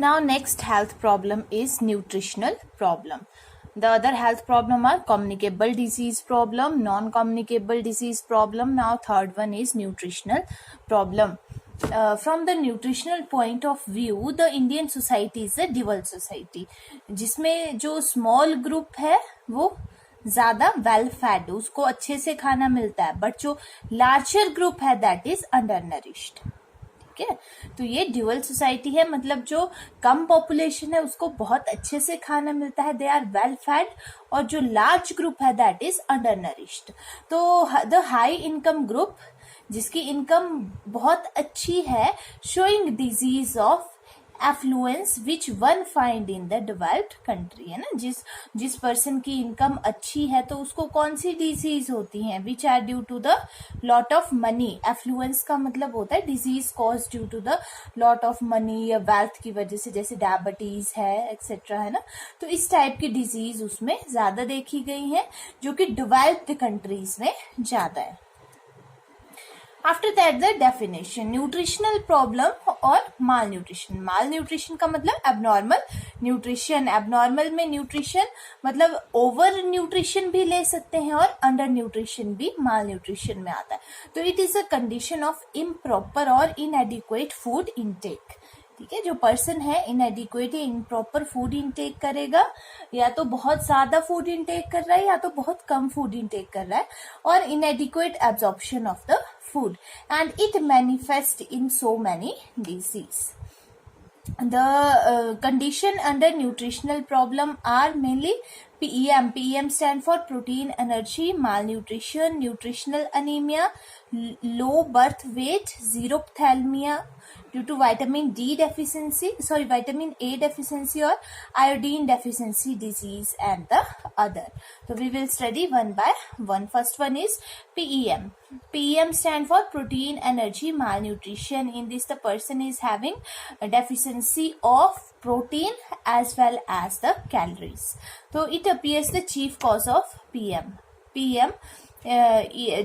Now next health problem is nutritional problem. The other health problem are communicable disease problem, non-communicable disease problem. Now third one is nutritional problem. From the nutritional point of view, the Indian society is a dual society, जिसमें जो small group है वो ज्यादा well fade, उसको अच्छे से खाना मिलता है, बट जो लार्जर ग्रुप है दैट इज अंडर नरिश्ड. ठीक है, तो ये ड्यूअल सोसाइटी है, मतलब जो कम पॉपुलेशन है उसको बहुत अच्छे से खाना मिलता है, दे आर वेल फेड, और जो लार्ज ग्रुप है दैट इज अंडर नरिश्ड. तो द हाई इनकम ग्रुप, जिसकी इनकम बहुत अच्छी है, showing disease of affluence which one find in the developed country, है ना. जिस पर्सन की इनकम अच्छी है तो उसको कौन सी डिजीज होती हैं, which are due to the lot of money. Affluence का मतलब होता है disease cause due to the lot of money या वेल्थ की वजह से, जैसे डायबिटीज है एक्सेट्रा, है ना. तो इस टाइप की डिजीज उसमें ज्यादा देखी गई है, जो कि डेवलप्ड कंट्रीज में ज्यादा है. After that the definition, nutritional problem और माल न्यूट्रिशन. माल न्यूट्रिशन का मतलब एबनॉर्मल न्यूट्रिशन. एबनॉर्मल में न्यूट्रिशन मतलब ओवर न्यूट्रिशन भी ले सकते हैं, और अंडर न्यूट्रिशन भी माल न्यूट्रिशन में आता है. तो it is a condition of improper और इनएडिक्वेट फूड इनटेक. ठीक है, जो पर्सन है इनएडिक्वेट या इम्प्रॉपर फूड इनटेक करेगा, या तो बहुत ज्यादा फूड इनटेक कर रहा है या तो बहुत कम फूड इनटेक कर रहा है, और इनएडिक्वेट absorption of the food, and it manifests in so many disease. The condition under nutritional problem are mainly PEM. PEM stand for protein energy malnutrition, nutritional anemia, low birth weight, xerophthalmia due to vitamin A deficiency or iodine deficiency disease, and the other. So we will study one by one. First one is PEM. PEM stand for protein energy malnutrition. In this, the person is having a deficiency of protein as well as the calories. So it appears the chief cause of PEM.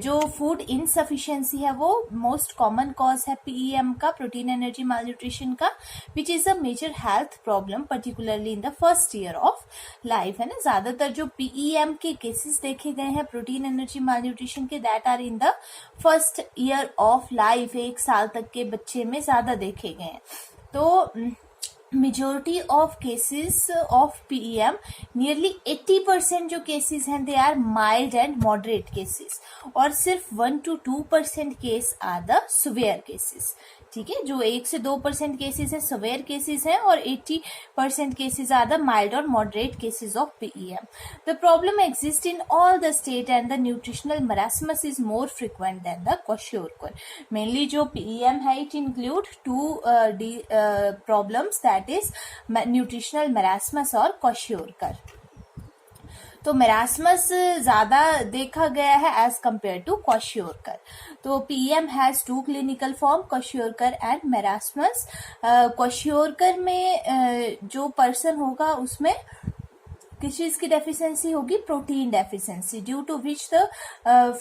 जो food insufficiency है वो most common cause है PEM का, protein energy malnutrition का, which is a major health problem particularly in the first year of life, है ना. ज्यादातर जो पीईएम के केसेस देखे गए हैं प्रोटीन एनर्जी मालन्यूट्रिशन के, that are in the first year of life. 1 साल तक के बच्चे में ज्यादा देखे गए हैं. तो majority of cases of PEM, nearly 80% जो केसेस हैं they are mild and moderate cases, और सिर्फ 1 to 2% case are the severe cases. ठीक है, जो 1 से 2% केसेस है सिवियर केसेस हैं, और 80% केसेस आर द माइल्ड और moderate cases of PEM. The problem exist in all the state and the nutritional marasmus is more frequent than the kwashiorkor. Mainly जो PEM है it include 2 problems, that is nutritional marasmus और kwashiorkor. तो marasmus ज्यादा देखा गया है as compare to kwashiorkor. तो PM has 2 clinical form, kwashiorkor and marasmus. Kwashiorkor में जो पर्सन होगा उसमें किस चीज की डेफिशिएंसी होगी, protein deficiency, due to which the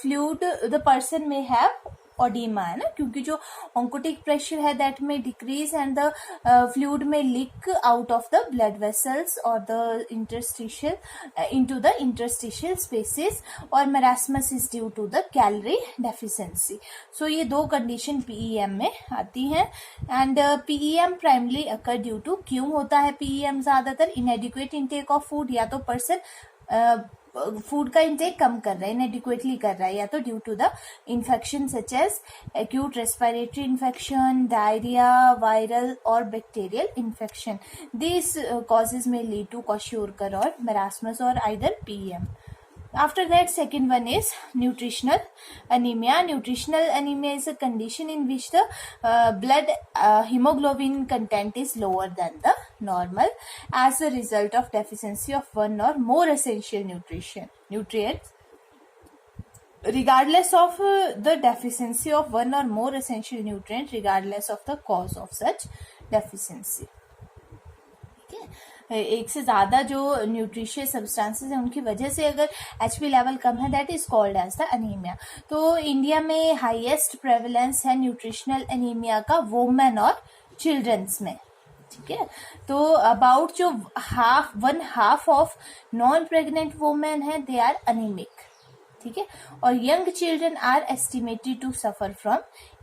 fluid the person may have oedema, है ना, क्योंकि जो ऑन्कोटिक प्रेशर है that may decrease and the fluid may leak out of the blood vessels और the interstitial into the interstitial spaces, और marasmus is due to the calorie deficiency. So ये 2 condition PEM में आती हैं. And PEM primary occur due to, क्यों होता है PEM ज्यादातर, इनएडिक्वेट इंटेक ऑफ फूड, या तो पर्सन फूड का इंटेक कम कर रहा है, इनएडिक्वेटली कर रहा है, या तो due to the infection such as acute respiratory infection, diarrhoea, viral और बैक्टीरियल इन्फेक्शन. दिस कॉजेज में लीड टू क्वाशियोरकर और मेरास्मस और either PM. After that, second one is nutritional anemia. Nutritional anemia is a condition in which the blood hemoglobin content is lower than the normal as a result of deficiency of one or more essential nutrients. Regardless of the deficiency of one or more essential nutrient, regardless of the cause of such deficiency. एक से ज्यादा जो nutritious substances है उनकी वजह से अगर HP level कम है that is called as the anaemia. तो इंडिया में हाईएस्ट प्रेवलेंस है न्यूट्रिशनल अनीमिया का वुमेन और चिल्ड्रंस में. ठीक है। तो अबाउट जो one half of non pregnant women है दे आर अनीमिक, ठीक है। और young children are estimated to suffer from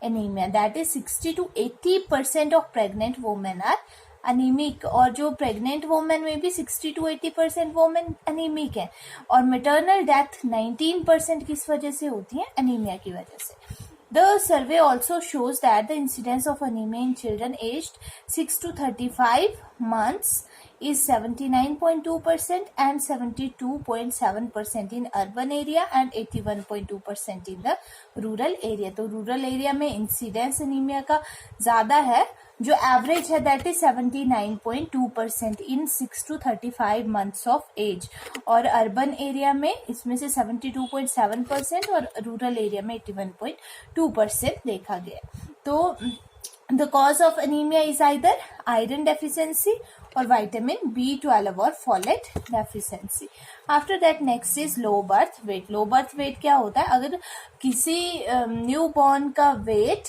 anaemia, that is 60 to 80% of pregnant women are anaemic. और जो प्रेग्नेंट वुमेन में भी 60 to 80% वुमेन अनीमिक है। और मेटर्नल डेथ 19% किस वजह से होती है, अनीमिया की वजह से। The survey also shows that the incidence of anemia in children aged 6 to 35 months is 79.2% and 72.7% in urban area and 81.2% in the rural area। तो रूरल एरिया में इंसिडेंस एनीमिया का ज्यादा है, जो एवरेज है that is 79.2% in 6 to 35 months of एज। और urban area में इसमें से 72.7% और रूरल एरिया में 81.2% देखा गया। तो the cause of anemia is either iron deficiency or vitamin B12 और folate deficiency। After that next is low birth weight। low birth weight क्या होता है, अगर किसी न्यू बॉर्न का वेट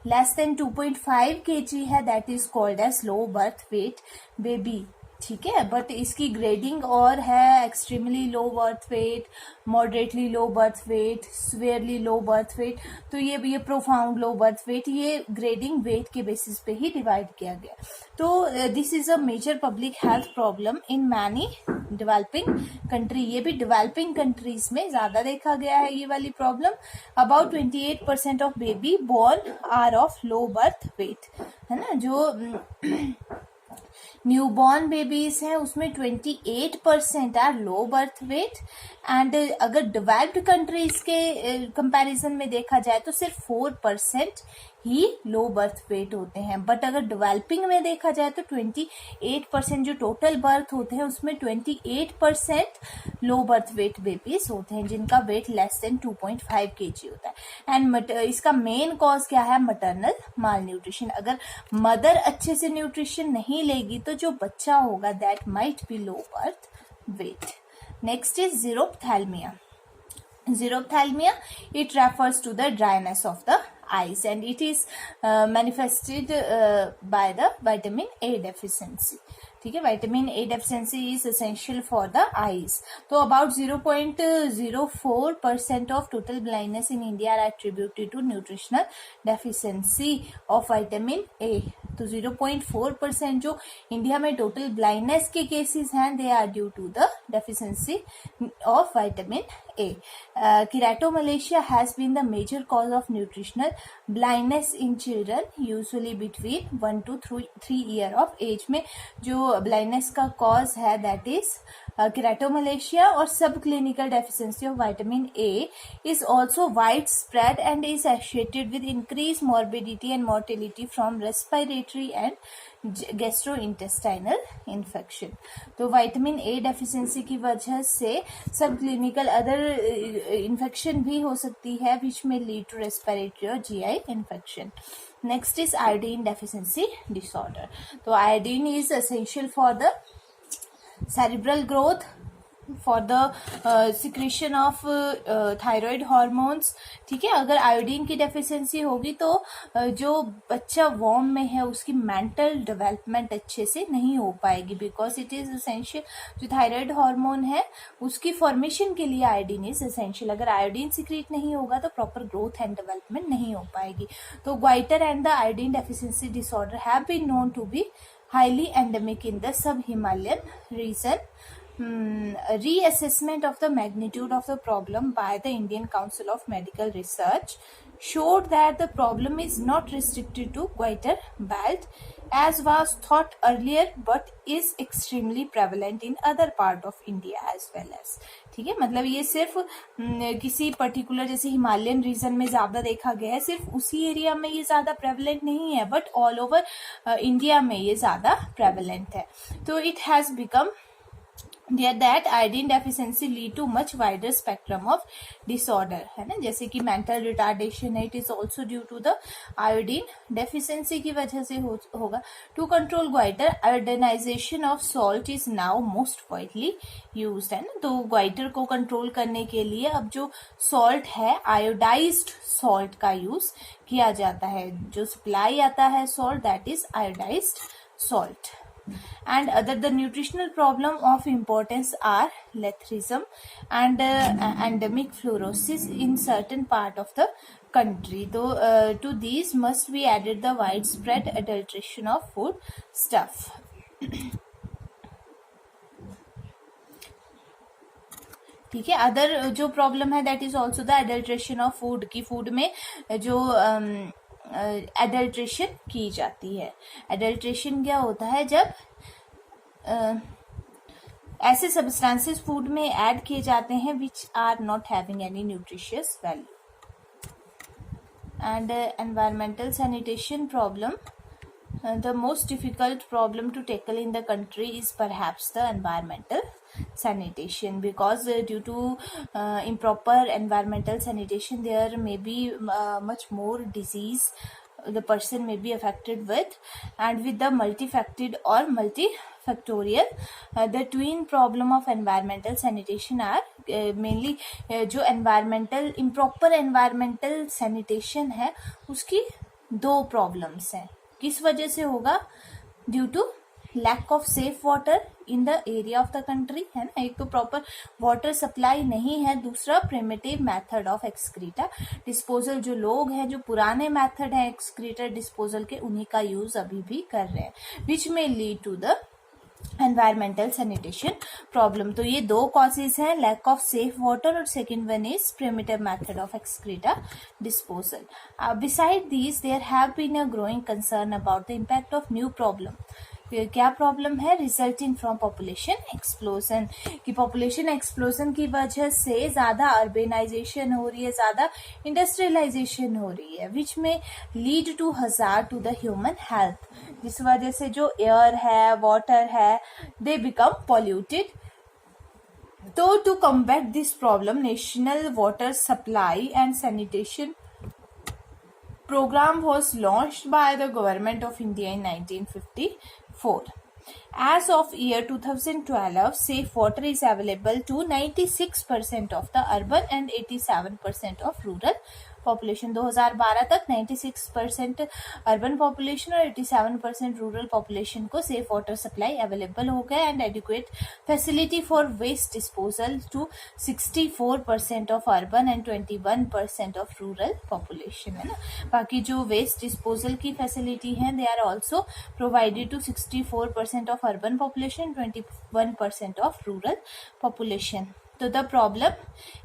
लेस देन 2.5 kg है that is called as low birth weight baby, ठीक है। बट इसकी ग्रेडिंग और है, extremely low birth weight, moderately low birth weight, severely low birth weight. तो ये प्रोफाउंड लो बर्थ वेट, ये ग्रेडिंग वेट के बेसिस पे ही डिवाइड किया गया। तो this is a major public health problem in many developing country. ये भी डेवलपिंग कंट्रीज में ज्यादा देखा गया है ये वाली problem. About 28% of baby born are of low birth weight, है ना। जो न्यूबॉर्न बेबीज हैं उसमें 28% are low birth weight. And अगर डेवलप्ड कंट्रीज के कंपैरिजन में देखा जाए तो सिर्फ 4% ही लो बर्थ वेट होते हैं। बट अगर डेवलपिंग में देखा जाए तो 28% जो टोटल बर्थ होते हैं उसमें 28% लो बर्थ वेट बेबीज होते हैं जिनका वेट लेस देन 2.5 kg होता है। एंड इसका मेन कॉज क्या है, मैटरनल माल न्यूट्रिशन। अगर मदर अच्छे से न्यूट्रिशन नहीं लेगी तो जो बच्चा होगा that might be low birth wait. Next is xerophthalmia। xerophthalmia, it refers to the dryness of the eyes and it is manifested by the vitamin A deficiency, ठीक है। Vitamin A deficiency is essential for the eyes. तो about 0.04% of total blindness in India are attributed to nutritional deficiency of vitamin A. तो 0.4% जो India में total blindness के cases हैं they are due to the deficiency of vitamin A. Keratomalacia has been the major cause of nutritional blindness in children usually between 1 to 3 year of age में जो blindness का cause है that is केराटोमलेशिया। और सब clinical deficiency of vitamin A is also wide spread and is associated with increase morbidity and mortality from respiratory and gastrointestinal infection. तो vitamin A deficiency की वजह से सब क्लिनिकल अदर इन्फेक्शन भी हो सकती है विच में लीड टू रेस्पिरेटरी और GI infection. Next is iodine deficiency disorder। तो iodine is essential for the cerebral growth, for the secretion of thyroid hormones, ठीक है। अगर आयोडीन की डेफिशिएंसी होगी तो जो बच्चा वॉर्म में है उसकी मेंटल डेवलपमेंट अच्छे से नहीं हो पाएगी बिकॉज इट इज एसेंशियल। जो थायराइड हार्मोन है उसकी फॉर्मेशन के लिए आयोडीन इज एसेंशियल। अगर आयोडीन सिक्रीट नहीं होगा तो प्रॉपर ग्रोथ एंड डेवलपमेंट नहीं हो पाएगी। तो goitre and the iodine deficiency disorder have been known to be highly endemic in the sub Himalayan region. Reassessment of the magnitude of the problem by the Indian Council of Medical Research showed that the problem is not restricted to goiter belt as was thought earlier but is extremely prevalent in other part of India as well as, ठीक है। मतलब ये सिर्फ किसी particular जैसे Himalayan reason में ज्यादा देखा गया है, सिर्फ उसी एरिया में ये ज्यादा प्रेवलेंट नहीं है बट ऑल ओवर इंडिया में ये ज्यादा प्रेवलेंट है। तो it has become that iodine deficiency lead to much wider spectrum of disorder, है ना। जैसे कि mental retardation है, it is also due to the iodine deficiency की वजह से होगा। To control goiter, iodinization of salt is now most widely used, है ना। तो goiter को कंट्रोल करने के लिए अब जो salt है iodized salt का यूज किया जाता है। जो सप्लाई आता है salt that is iodized salt. And other the nutritional problem of importance are letharism and endemic fluorosis in certain part of the country. Though to these must be added the widespread adulteration of food stuff. ठीक है. Other जो problem है that is also the adulteration of food की food में जो adulteration की जाती है. एडल्ट्रेशन क्या होता है जब ऐसे सब्सटेंसेस फूड में ऐड किए जाते हैं which are not having any nutritious value. And environmental sanitation problem. The most difficult problem to tackle in the country is perhaps the environmental sanitation, because due to improper environmental sanitation there may be much more disease the person may be affected with, and with the multifaceted or multifactorial the twin problem of environmental sanitation are mainly जो environmental improper environmental sanitation है उसकी दो problems हैं. किस वजह से होगा? Due to lack of safe water in the area of the country, है ना. एक तो प्रॉपर वाटर सप्लाई नहीं है, दूसरा primitive method of excreta disposal. जो लोग हैं जो पुराने मेथड है एक्सक्रीटा डिस्पोजल के उन्हीं का यूज अभी भी कर रहे हैं, विच में lead to the environmental sanitation problem. तो ये दो कॉजेज हैं, लैक ऑफ सेफ वाटर और second one is primitive method of excreta disposal. Besides these there have been a growing concern about the impact of new problem. क्या problem है? Resulting from population explosion. कि population explosion की वजह से ज्यादा urbanisation हो रही है, ज्यादा इंडस्ट्रियलाइजेशन हो रही है, विच में lead to hazard to the human health. जिस वजह से जो एयर है, वाटर है, दे बिकम पॉल्यूटेड. तो to combat this problem national water supply and sanitation program was launched by the government of India in 1954. As of year 2012, safe water is available to 96% of the urban and 87% of rural population. 2012 तक 96% urban population और 87% rural population को safe water supply available हो गया, and adequate facility for waste disposal to 64% of urban and 21% of rural population, है ना. बाकी जो waste disposal की फैसिलिटी है they are also provided to 64% of urban population, 21% of rural population. तो the problem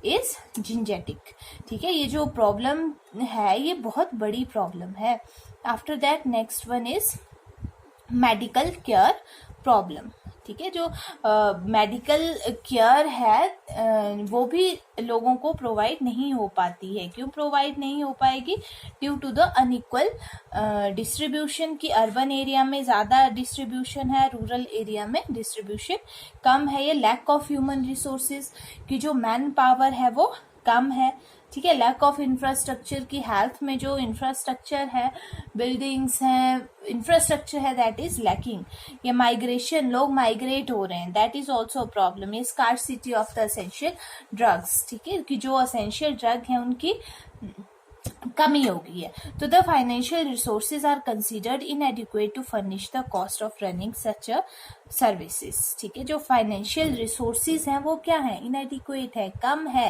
is gigantic. ठीक है, ये जो प्रॉब्लम है ये बहुत बड़ी प्रॉब्लम है. After that next one is medical care problem. ठीक है, जो मेडिकल केयर है वो भी लोगों को प्रोवाइड नहीं हो पाती है. क्यों प्रोवाइड नहीं हो पाएगी? Due to the unequal distribution. की अर्बन एरिया में ज़्यादा डिस्ट्रीब्यूशन है, रूरल एरिया में डिस्ट्रीब्यूशन कम है. ये लैक ऑफ ह्यूमन रिसोर्सेज की जो मैन पावर है वो कम है. ठीक है, लैक ऑफ इंफ्रास्ट्रक्चर की हेल्थ में जो इंफ्रास्ट्रक्चर है, बिल्डिंग्स हैं, इंफ्रास्ट्रक्चर है दैट इज लैकिंग. ये माइग्रेशन, लोग माइग्रेट हो रहे हैं, that is also a problem. ये scarcity of the essential drugs. ठीक है, कि जो एसेंशियल ड्रग है उनकी कमी हो गई है. तो the financial resources are considered inadequate to furnish the cost of running such a services. ठीक है, जो फाइनेंशियल रिसोर्सेज हैं वो क्या है? इनएडिक्वेट है, कम है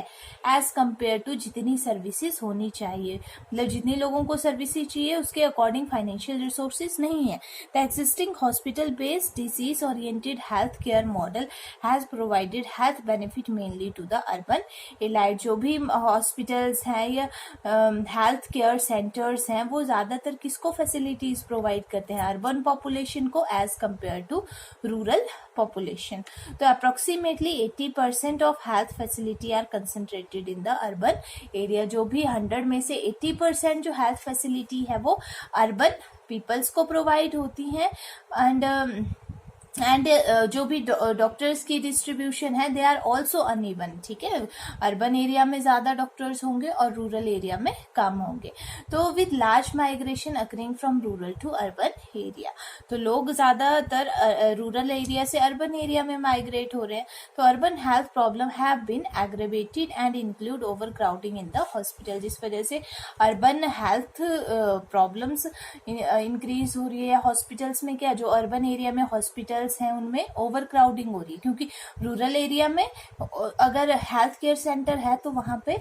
एज कंपेयर टू जितनी सर्विसेज होनी चाहिए. मतलब जितने लोगों को सर्विसेज चाहिए उसके अकॉर्डिंग फाइनेंशियल रिसोर्सेज नहीं है. The existing hospital based disease oriented health care model has provided health benefit mainly to the urban elite. जो भी हॉस्पिटल्स हैं या हेल्थ केयर सेंटर्स हैं वो ज़्यादातर किसको फैसिलिटीज प्रोवाइड करते हैं? अर्बन पॉपुलेशन को as compare to rural population. तो approximately 80% of health facility are concentrated in the urban area. जो भी 100 में से 80% जो हेल्थ फैसिलिटी है वो अर्बन पीपल्स को प्रोवाइड होती हैं. एंड एंड जो भी डॉक्टर्स की डिस्ट्रीब्यूशन है दे आर ऑल्सो अनइवन, ठीक है। अर्बन एरिया में ज्यादा डॉक्टर्स होंगे और रूरल एरिया में कम होंगे। तो with large migration occurring from rural to urban area, तो लोग ज्यादातर रूरल एरिया से अर्बन एरिया में माइग्रेट हो रहे हैं। तो urban health problem have been aggravated and include overcrowding in the hospital, जिस वजह से अर्बन हेल्थ प्रॉब्लम्स इंक्रीज हो रही है हॉस्पिटल्स में। क्या जो अर्बन एरिया में हॉस्पिटल हैं उनमें ओवर क्राउडिंग हो रही है, क्योंकि रूरल एरिया में अगर हेल्थ केयर सेंटर है तो वहां पे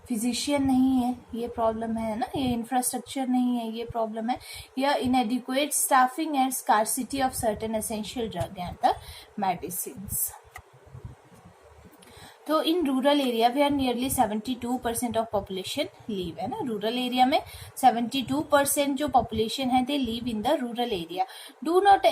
फिजिशियन नहीं है, ये प्रॉब्लम है ना, ये इंफ्रास्ट्रक्चर नहीं है, ये प्रॉब्लम है, या inadequate staffing and scarcity of certain essential drug and the medicines. तो in rural area where nearly 72% of population live, है ना, रूरल एरिया में 72% जो पॉपुलेशन है they live in the rural area, do not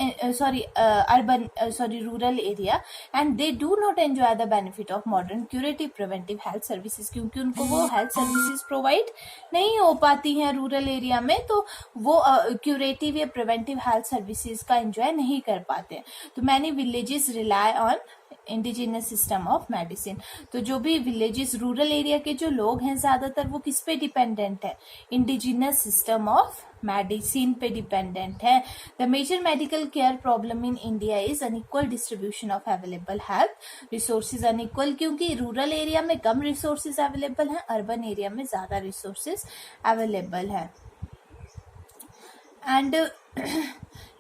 rural area, and they do not enjoy the benefit of modern curative preventive health services, क्योंकि उनको वो health services provide नहीं हो पाती हैं रूरल एरिया में, तो वो क्यूरेटिव या प्रिवेंटिव हेल्थ सर्विसेज का एंजॉय नहीं कर पाते हैं। तो many villages rely on indigenous system of medicine, तो जो भी विलेजेस रूरल एरिया के जो लोग हैं ज्यादातर वो किस पे डिपेंडेंट है, इंडिजिनस सिस्टम ऑफ मेडिसिन पे डिपेंडेंट है। The major medical care problem in India is unequal distribution of available health resources, unequal क्योंकि रूरल एरिया में कम रिसोर्सेज अवेलेबल हैं, अर्बन एरिया में ज्यादा रिसोर्सेज अवेलेबल है। And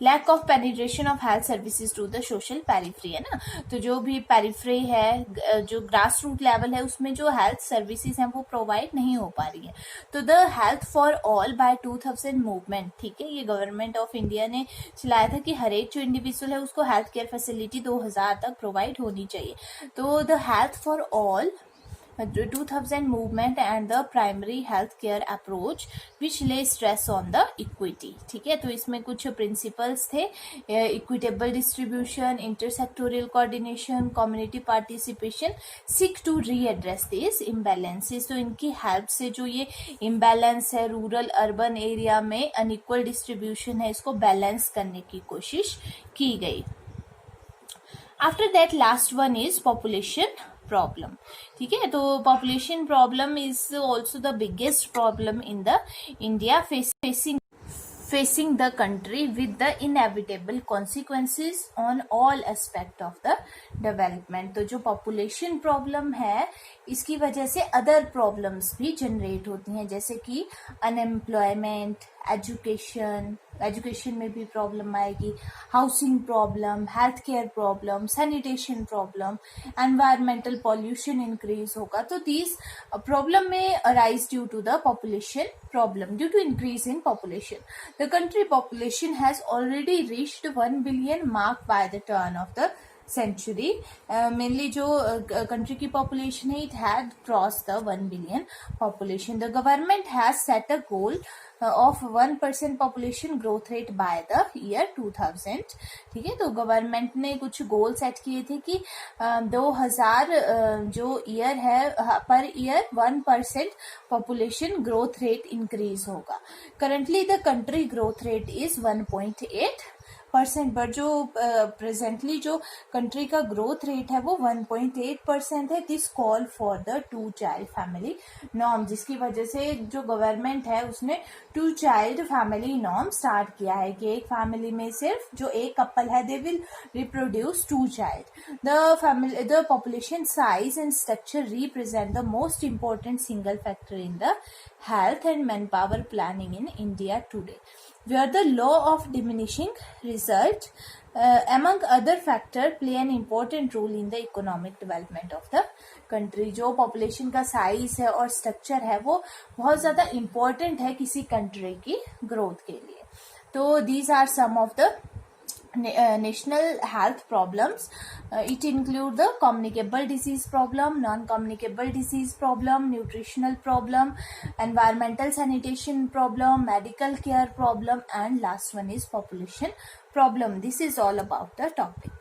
lack of penetration of health services to the social periphery, है ना, तो जो भी पेरिफ्री है, जो ग्रास रूट लेवल है, उसमें जो हेल्थ सर्विसेज हैं वो प्रोवाइड नहीं हो पा रही है। तो the health for all by 2000 movement, ठीक है, ये गवर्नमेंट ऑफ इंडिया ने चलाया था कि हर एक जो इंडिविजुअल है उसको हेल्थ केयर फैसिलिटी 2000 तक प्रोवाइड होनी चाहिए। तो the health for all 2000 movement and the primary health care approach which lay stress on the equity, ठीक है। तो इसमें कुछ प्रिंसिपल्स थे, equitable distribution, intersectoral coordination, community participation, seek to redress this imbalances. तो इनकी हेल्प से जो ये इम्बैलेंस है रूरल अर्बन एरिया में अनइक्वल डिस्ट्रीब्यूशन है, इसको बैलेंस करने की कोशिश की गई। After that last one is population problem, ठीक है। तो population problem is also the biggest problem in the India facing the country with the inevitable consequences on all aspect of the development। तो जो population problem है इसकी वजह से other problems भी generate होती हैं, जैसे कि unemployment, एजुकेशन में भी प्रॉब्लम आएगी, housing problem, health care problem, sanitation problem, environmental pollution increase होगा। तो दीज प्रॉब्लम में arise due to the population problem, due to increase in population. The country population has already reached 1 billion mark by the turn of the century. Mainly जो country की population है, it had cross the 1 billion population. The government has set a goal of 1% population growth rate by the year 2000, ठीक है। तो government ने कुछ goal set किए थे कि 2000 जो ईयर है per year 1% population growth rate increase होगा। Currently the country growth rate is 1.8%, but जो प्रेजेंटली जो कंट्री का ग्रोथ रेट है वो 1.8% है। This call for the 2 child family norm, जिसकी वजह से जो गवर्नमेंट है उसने 2 चाइल्ड फैमिली नॉर्म स्टार्ट किया है कि एक फैमिली में सिर्फ जो एक कपल है they will reproduce 2 child. The population size and structure represent the most important single factor in the health and manpower planning in India today, where the law of diminishing result among other factor play an important role in the economic development of the country। जो population का size है और structure है वो बहुत ज़्यादा important है किसी country की growth के लिए। तो these are some of the national health problems. It include the communicable disease problem, non-communicable disease problem, nutritional problem, environmental sanitation problem, medical care problem, and last one is population problem. This is all about the topic.